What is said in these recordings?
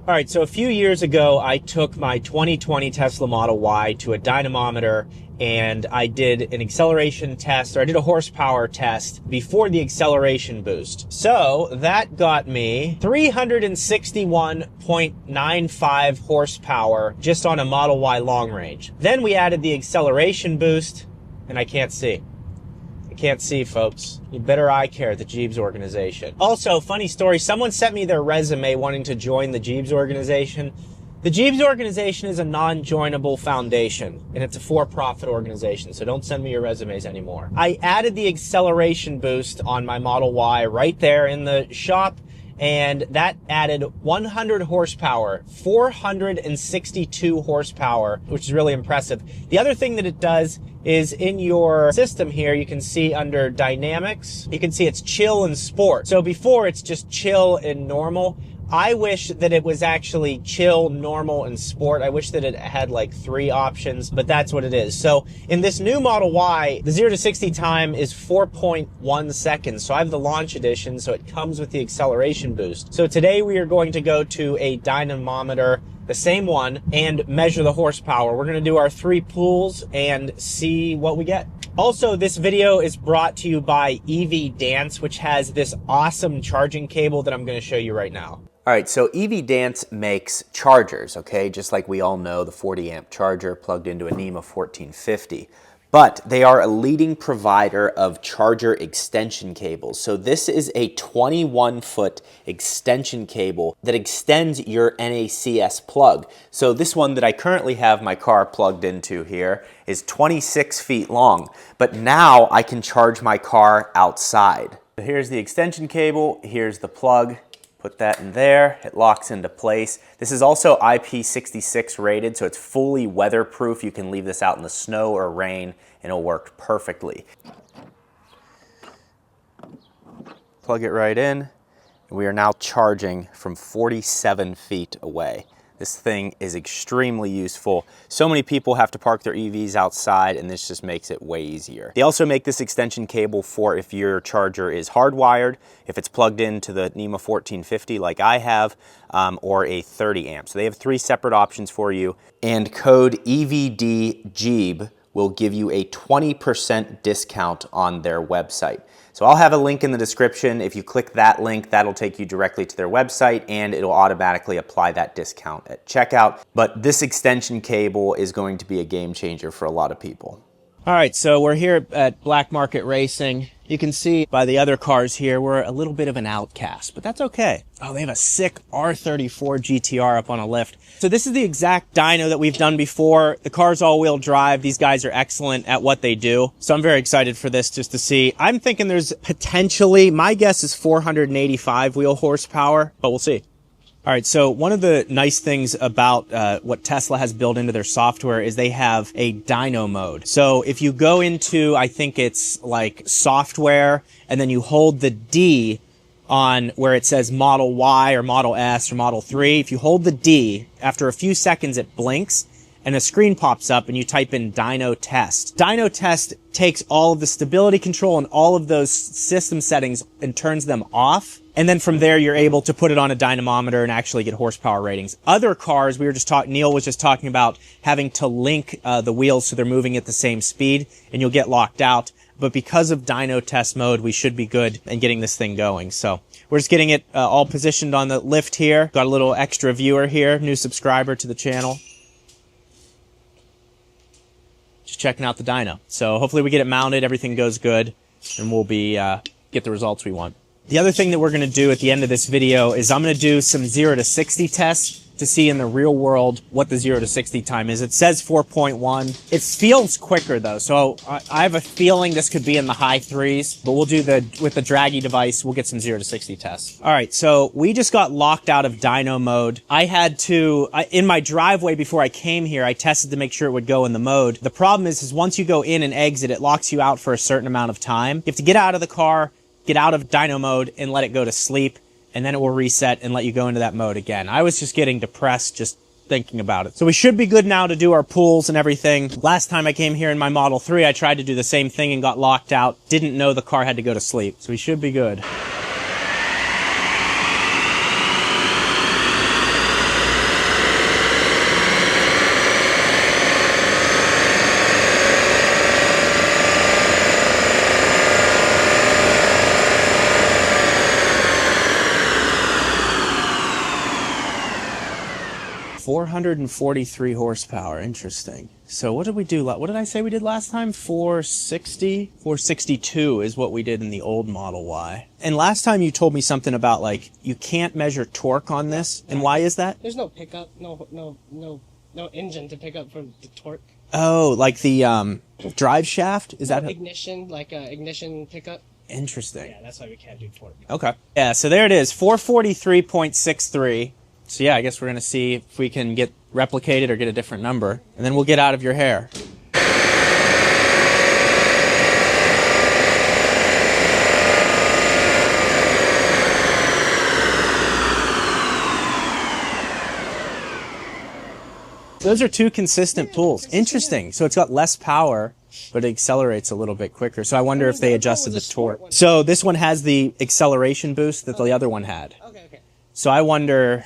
All right, so a few years ago, I took my 2020 Tesla Model Y to a dynamometer and I did an acceleration test, or I did a horsepower test before the acceleration boost. So that got me 361.95 horsepower just on a Model Y long range. Then we added the acceleration boost and I can't see. Can't see, folks. You better eye care at the Gjeebs organization. Also, funny story, someone sent me their resume wanting to join the Gjeebs organization. The Gjeebs organization is a non-joinable foundation, and it's a for-profit organization, so don't send me your resumes anymore. I added the acceleration boost on my Model Y right there in the shop, and that added 100 horsepower, 462 horsepower, which is really impressive. The other thing that it does is in your system here, you can see under dynamics, you can see it's chill and sport. So before it's just chill and normal. I wish that it was actually chill, normal, and sport. I wish that it had like 3 options, but that's what it is. So in this new Model Y, the 0 to 60 time is 4.1 seconds. So I have the launch edition, so it comes with the acceleration boost. So today we are going to go to a dynamometer, the same one, and measure the horsepower. We're gonna do our 3 pulls and see what we get. Also, this video is brought to you by EV Dance, which has this awesome charging cable that I'm gonna show you right now. All right, so EV Dance makes chargers, okay? Just like we all know, the 40 amp charger plugged into a NEMA 1450. But they are a leading provider of charger extension cables. So this is a 21-foot extension cable that extends your NACS plug. So this one that I currently have my car plugged into here is 26 feet long. But now I can charge my car outside. So here's the extension cable, here's the plug. Put that in there, it locks into place. This is also IP66 rated, so it's fully weatherproof. You can leave this out in the snow or rain and it'll work perfectly. Plug it right in, and we are now charging from 47 feet away. This thing is extremely useful. So many people have to park their EVs outside, and this just makes it way easier. They also make this extension cable for if your charger is hardwired, if it's plugged into the NEMA 1450 like I have, or a 30 amp. So they have 3 separate options for you. And code EVDGEEB will give you a 20% discount on their website. So I'll have a link in the description. If you click that link, that'll take you directly to their website and it'll automatically apply that discount at checkout. But this extension cable is going to be a game changer for a lot of people. All right, so we're here at Black Market Racing. You can see by the other cars here, we're a little bit of an outcast, but that's okay. Oh, they have a sick R34 GTR up on a lift. So this is the exact dyno that we've done before. The car's all-wheel drive. These guys are excellent at what they do. So I'm very excited for this just to see. I'm thinking there's potentially, my guess is 485 wheel horsepower, but we'll see. All right, so one of the nice things about what Tesla has built into their software is they have a dyno mode. So if you go into, I think it's like software, and then you hold the D on where it says Model Y or Model S or Model 3, if you hold the D, after a few seconds it blinks, and a screen pops up and you type in Dyno Test. Dyno Test takes all of the stability control and all of those system settings and turns them off. And then from there, you're able to put it on a dynamometer and actually get horsepower ratings. Other cars, Neil was just talking about having to link the wheels so they're moving at the same speed and you'll get locked out. But because of Dyno Test mode, we should be good in getting this thing going. So we're just getting it all positioned on the lift here. Got a little extra viewer here, new subscriber to the channel. Just checking out the dyno. So hopefully we get it mounted, everything goes good, and we'll be get the results we want. The other thing that we're going to do at the end of this video is I'm going to do some 0 to 60 tests to see in the real world what the 0 to 60 time is. It says 4.1. It feels quicker though, so I have a feeling this could be in the high 3s, but we'll do with the draggy device, we'll get some 0 to 60 tests. All right, so we just got locked out of dyno mode. I had to, in my driveway before I came here, I tested to make sure it would go in the mode. The problem is once you go in and exit, it locks you out for a certain amount of time. You have to get out of the car, get out of dyno mode and let it go to sleep, and then it will reset and let you go into that mode again. I was just getting depressed just thinking about it. So we should be good now to do our pulls and everything. Last time I came here in my Model 3, I tried to do the same thing and got locked out. Didn't know the car had to go to sleep. So we should be good. 443 horsepower. Interesting. So what did we do? What did I say we did last time? 460? 462 is what we did in the old Model Y. And last time you told me something about, like, you can't measure torque on this. And why is that? There's no pickup, no engine to pick up from the torque. Oh, like the drive shaft? Is that ignition, like ignition pickup? Interesting. Yeah, that's why we can't do torque. Okay. Yeah, so there it is, 443.63. So yeah, I guess we're going to see if we can get replicated or get a different number. And then we'll get out of your hair. Those are two consistent pulls. Interesting. So it's got less power, but it accelerates a little bit quicker. So I wonder if they adjusted the torque. So this one has the acceleration boost that the other one had. Okay. So I wonder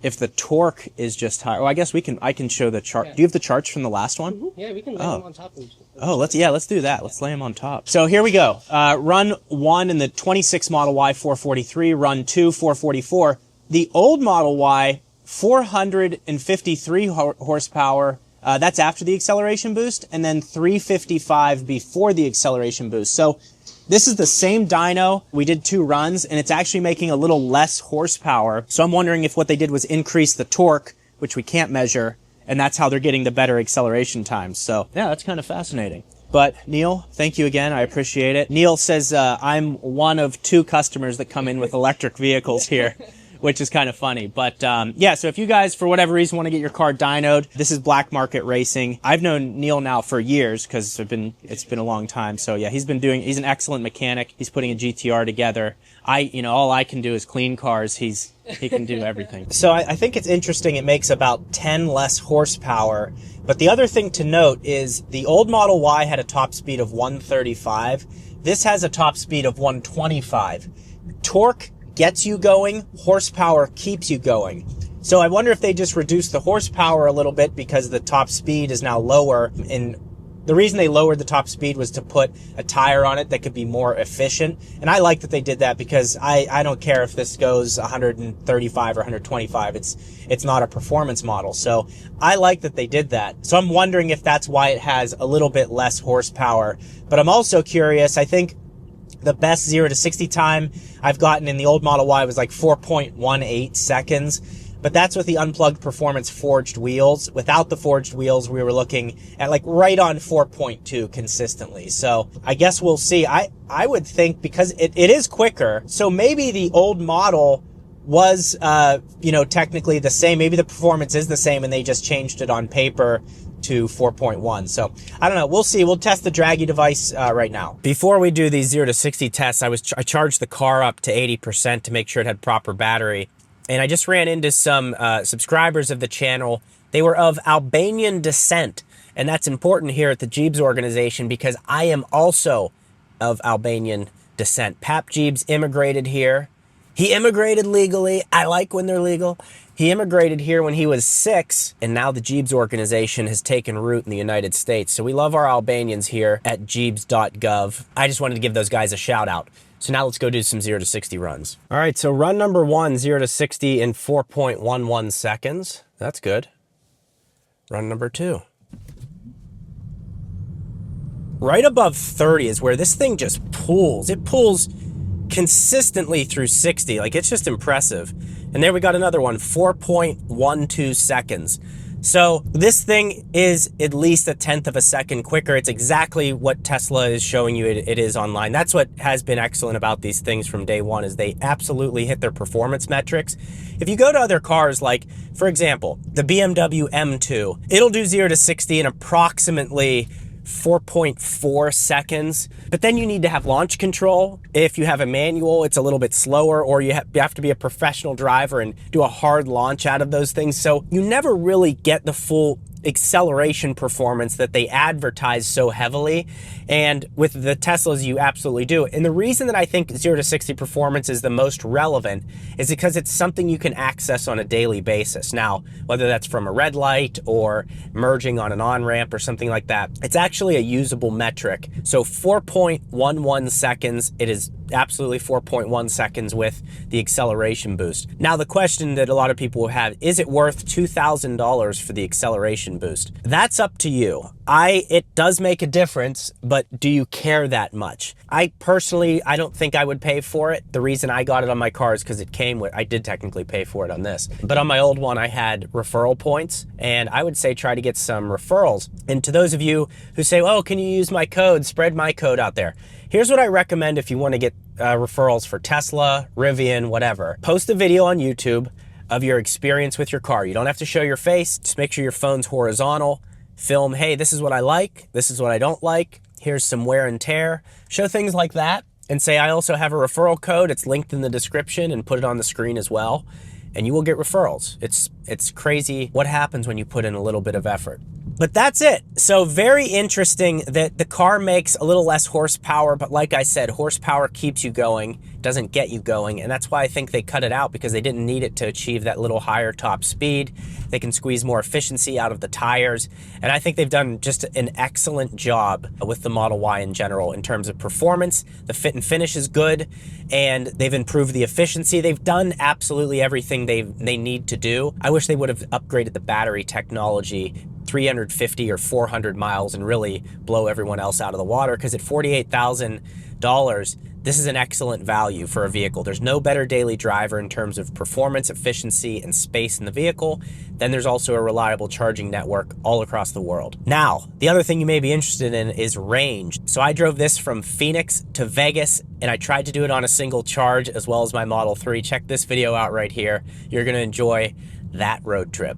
if the torque is just higher. Well, I guess I can show the chart. Yeah. Do you have the charts from the last one? Mm-hmm. Yeah, we can lay them on top of each other. Oh, let's do that. Let's lay them on top. So here we go. Run 1 in the 26 Model Y, 443. Run 2, 444. The old Model Y, 453 horsepower. That's after the acceleration boost, and then 355 before the acceleration boost. So this is the same dyno. We did 2 runs, and it's actually making a little less horsepower. So I'm wondering if what they did was increase the torque, which we can't measure, and that's how they're getting the better acceleration times. So yeah, that's kind of fascinating. But Neil, thank you again. I appreciate it. Neil says I'm one of 2 customers that come in with electric vehicles here. Which is kind of funny. But yeah, so if you guys, for whatever reason, want to get your car dynoed, this is Black Market Racing. I've known Neil now for years because it's been a long time. So yeah, he's an excellent mechanic. He's putting a GTR together. All I can do is clean cars. He can do everything. So I think it's interesting. It makes about 10 less horsepower. But the other thing to note is the old Model Y had a top speed of 135. This has a top speed of 125. Torque gets you going, horsepower keeps you going. So I wonder if they just reduced the horsepower a little bit because the top speed is now lower. And the reason they lowered the top speed was to put a tire on it that could be more efficient. And I like that they did that because I don't care if this goes 135 or 125. It's not a performance model. So I like that they did that. So I'm wondering if that's why it has a little bit less horsepower. But I'm also curious, I think the best 0 to 60 time I've gotten in the old Model Y was like 4.18 seconds. But that's with the unplugged performance forged wheels. Without the forged wheels, we were looking at like right on 4.2 consistently. So I guess we'll see. I would think because it is quicker. So maybe the old model was, technically the same. Maybe the performance is the same and they just changed it on paper to 4.1. So I don't know. We'll see. We'll test the draggy device right now. Before we do these 0 to 60 tests, I charged the car up to 80% to make sure it had proper battery. And I just ran into some subscribers of the channel. They were of Albanian descent. And that's important here at the Gjeebs organization because I am also of Albanian descent. Pap Gjeebs immigrated here. He immigrated legally. I like when they're legal. He immigrated here when he was 6, and now the Gjeebs organization has taken root in the United States. So we love our Albanians here at Gjeebs.gov. I just wanted to give those guys a shout out. So now let's go do some 0 to 60 runs. All right, so run number 1, 0 to 60 in 4.11 seconds. That's good. Run number 2. Right above 30 is where this thing just pulls. It pulls consistently through 60. Like, it's just impressive. And there we got another one, 4.12 seconds. So this thing is at least 1/10 of a second quicker. It's exactly what Tesla is showing you it is online. That's what has been excellent about these things from day one is they absolutely hit their performance metrics. If you go to other cars, like, for example, the BMW M2, it'll do 0 to 60 in approximately 4.4 seconds, but then you need to have launch control. If you have a manual, it's a little bit slower, or you have to be a professional driver and do a hard launch out of those things. So you never really get the full acceleration performance that they advertise so heavily. And with the Teslas, you absolutely do. And the reason that I think 0 to 60 performance is the most relevant is because it's something you can access on a daily basis. Now, whether that's from a red light or merging on an on-ramp or something like that, it's actually a usable metric. So 4.11 seconds, it is absolutely 4.1 seconds with the acceleration boost. Now, the question that a lot of people will have, is it worth $2,000 for the acceleration boost? That's up to you. It does make a difference, but do you care that much? I don't think I would pay for it. The reason I got it on my car is because it came with, I did technically pay for it on this, but on my old one, I had referral points, and I would say try to get some referrals. And to those of you who say, oh, can you use my code, spread my code out there. Here's what I recommend if you want to get referrals for Tesla, Rivian, whatever. Post a video on YouTube of your experience with your car. You don't have to show your face. Just make sure your phone's horizontal. Film, hey, this is what I like. This is what I don't like. Here's some wear and tear. Show things like that and say, I also have a referral code. It's linked in the description, and put it on the screen as well. And you will get referrals. It's crazy what happens when you put in a little bit of effort. But that's it. So very interesting that the car makes a little less horsepower, but like I said, horsepower keeps you going, doesn't get you going. And that's why I think they cut it out, because they didn't need it to achieve that little higher top speed. They can squeeze more efficiency out of the tires. And I think they've done just an excellent job with the Model Y in general in terms of performance. The fit and finish is good, and they've improved the efficiency. They've done absolutely everything they need to do. I wish they would have upgraded the battery technology 350 or 400 miles and really blow everyone else out of the water, because at $48,000, this is an excellent value for a vehicle. There's no better daily driver in terms of performance, efficiency, and space in the vehicle. Then there's also a reliable charging network all across the world. Now, the other thing you may be interested in is range. So I drove this from Phoenix to Vegas, and I tried to do it on a single charge as well as my Model 3. Check this video out right here. You're gonna enjoy that road trip.